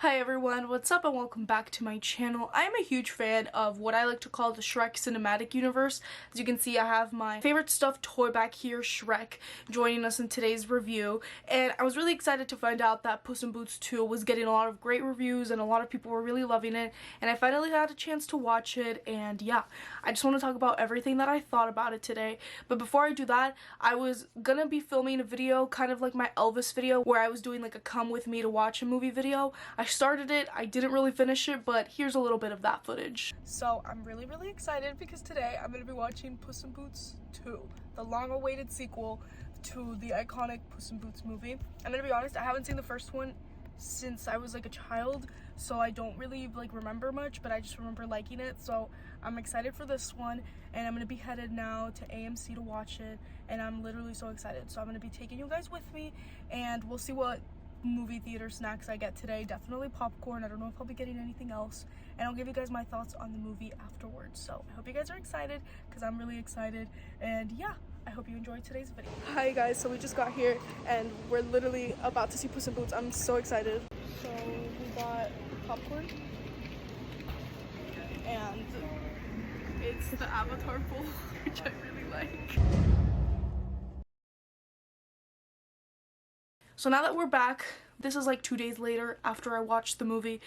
Hi everyone, what's up and welcome back to my channel. I'm a huge fan of what I like to call the Shrek cinematic universe. As you can see, I have my favorite stuffed toy back here, Shrek, joining us in today's review. And I was really excited to find out that Puss in Boots 2 was getting a lot of great reviews and a lot of people were really loving it. And I finally had a chance to watch it, and yeah, I just want to talk about everything that I thought about it today. But before I do that, I was gonna be filming a video, kind of like my Elvis video, where I was doing like a come with me to watch a movie video. I started it, I didn't really finish it, but here's a little bit of that footage. So I'm really excited because today I'm going to be watching Puss in Boots 2, the long-awaited sequel to the iconic Puss in Boots movie. I'm going to be honest, I haven't seen the first one since I was like a child, so I don't really like remember much, but I just remember liking it. So I'm excited for this one, and I'm going to be headed now to AMC to watch it, and I'm literally so excited. So I'm going to be taking you guys with me, and we'll see what movie theater snacks I get today. Definitely popcorn. I don't know if I'll be getting anything else, and I'll give you guys my thoughts on the movie afterwards. So I hope you guys are excited because I'm really excited, and yeah, I hope you enjoyed today's video. Hi guys, so we just got here and we're literally about to see Puss in Boots. I'm so excited. So we got popcorn and it's the Avatar bowl, which I really like. So now that we're back, this is like 2 days later after I watched the movie,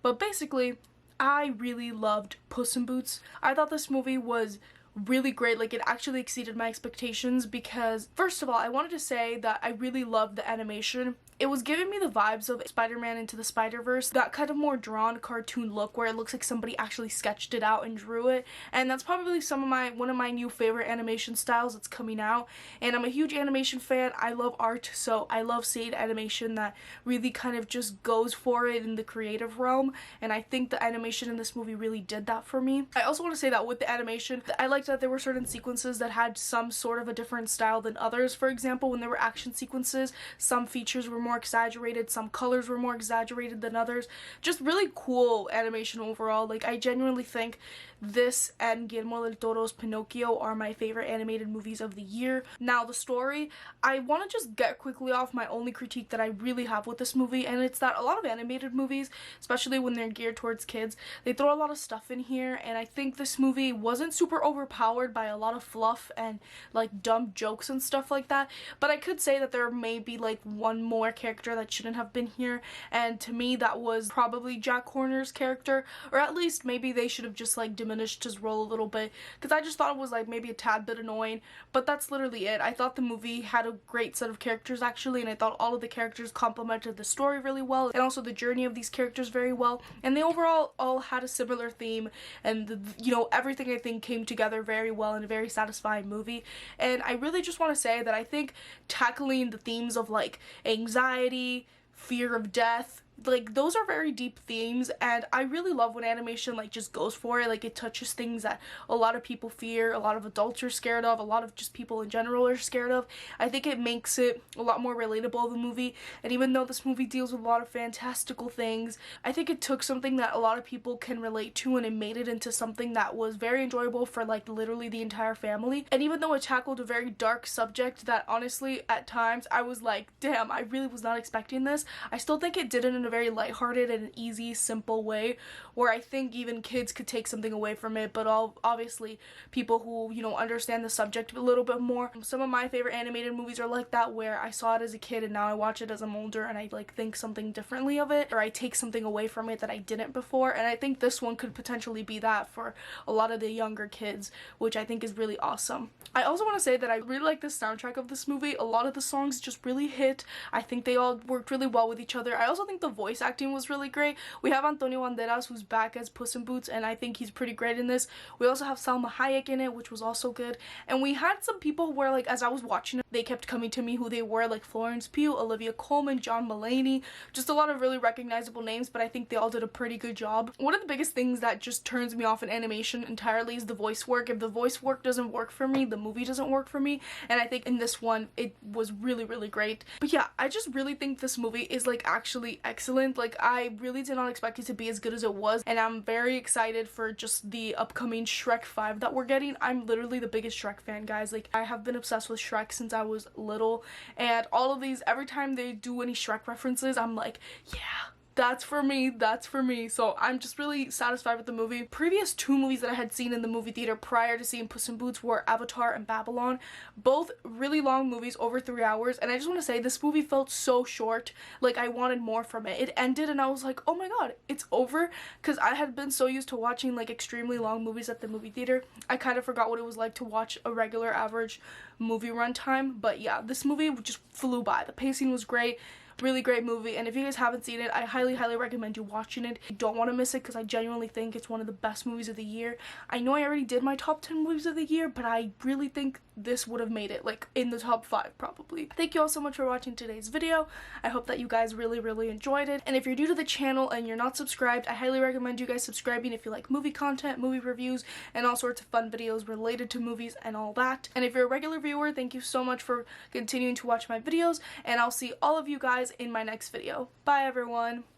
but basically, I really loved Puss in Boots. I thought this movie was really great. Like, it actually exceeded my expectations because, first of all, I wanted to say that I really loved the animation. It was giving me the vibes of Spider-Man Into the Spider-Verse, that kind of more drawn cartoon look where it looks like somebody actually sketched it out and drew it, and that's probably one of my new favorite animation styles that's coming out. And I'm a huge animation fan. I love art, so I love seeing animation that really kind of just goes for it in the creative realm, and I think the animation in this movie really did that for me. I also want to say that with the animation, I liked that there were certain sequences that had some sort of a different style than others. For example, when there were action sequences, some features were more exaggerated, some colors were more exaggerated than others. Just really cool animation overall. Like, I genuinely think this and Guillermo del Toro's Pinocchio are my favorite animated movies of the year. Now, the story, I want to just get quickly off my only critique that I really have with this movie, and it's that a lot of animated movies, especially when they're geared towards kids, they throw a lot of stuff in here, and I think this movie wasn't super overpowered by a lot of fluff and like dumb jokes and stuff like that, but I could say that there may be like one more character that shouldn't have been here, and to me that was probably Jack Horner's character, or at least maybe they should have just like diminished his role a little bit, because I just thought it was like maybe a tad bit annoying, but that's literally it. I thought the movie had a great set of characters actually, and I thought all of the characters complemented the story really well, and also the journey of these characters very well, and they overall all had a similar theme, and you know, everything I think came together very well in a very satisfying movie. And I really just want to say that I think tackling the themes of like anxiety, fear of death, like those are very deep themes, and I really love when animation like just goes for it. Like, it touches things that a lot of people fear, a lot of adults are scared of, a lot of just people in general are scared of. I think it makes it a lot more relatable, the movie, and even though this movie deals with a lot of fantastical things, I think it took something that a lot of people can relate to and it made it into something that was very enjoyable for like literally the entire family. And even though it tackled a very dark subject that honestly at times I was like, damn, I really was not expecting this, I still think it did it in a very lighthearted and easy, simple way where I think even kids could take something away from it, but obviously people who, you know, understand the subject a little bit more. Some of my favorite animated movies are like that, where I saw it as a kid and now I watch it as I'm older and I like think something differently of it, or I take something away from it that I didn't before, and I think this one could potentially be that for a lot of the younger kids, which I think is really awesome. I also want to say that I really like the soundtrack of this movie. A lot of the songs just really hit. I think they all worked really well with each other. I also think the voice acting was really great. We have Antonio Banderas, who's back as Puss in Boots, and I think he's pretty great in this. We also have Salma Hayek in it, which was also good. And we had some people where, like, as I was watching it, they kept coming to me who they were, like Florence Pugh, Olivia Colman, John Mulaney, just a lot of really recognizable names, but I think they all did a pretty good job. One of the biggest things that just turns me off in animation entirely is the voice work. If the voice work doesn't work for me, the movie doesn't work for me, and I think in this one it was really great. But yeah, I just really think this movie is like actually excellent. Like, I really did not expect it to be as good as it was, and I'm very excited for just the upcoming Shrek 5 that we're getting. I'm literally the biggest Shrek fan, guys. Like, I have been obsessed with Shrek since I was little, and all of these, every time they do any Shrek references, I'm like, yeah, that's for me, that's for me. So I'm just really satisfied with the movie. Previous two movies that I had seen in the movie theater prior to seeing Puss in Boots were Avatar and Babylon. Both really long movies, over 3 hours, and I just want to say this movie felt so short. Like, I wanted more from it. It ended and I was like, oh my god, it's over, because I had been so used to watching like extremely long movies at the movie theater. I kind of forgot what it was like to watch a regular average movie runtime. But yeah, this movie just flew by. The pacing was great. Really great movie, and if you guys haven't seen it, I highly recommend you watching it. You don't want to miss it, because I genuinely think it's one of the best movies of the year. I know I already did my top 10 movies of the year, but I really think this would have made it like in the top 5 probably. Thank you all so much for watching today's video. I hope that you guys really enjoyed it, and if you're new to the channel and you're not subscribed, I highly recommend you guys subscribing if you like movie content, movie reviews, and all sorts of fun videos related to movies and all that. And if you're a regular viewer, thank you so much for continuing to watch my videos, and I'll see all of you guys in my next video. Bye everyone!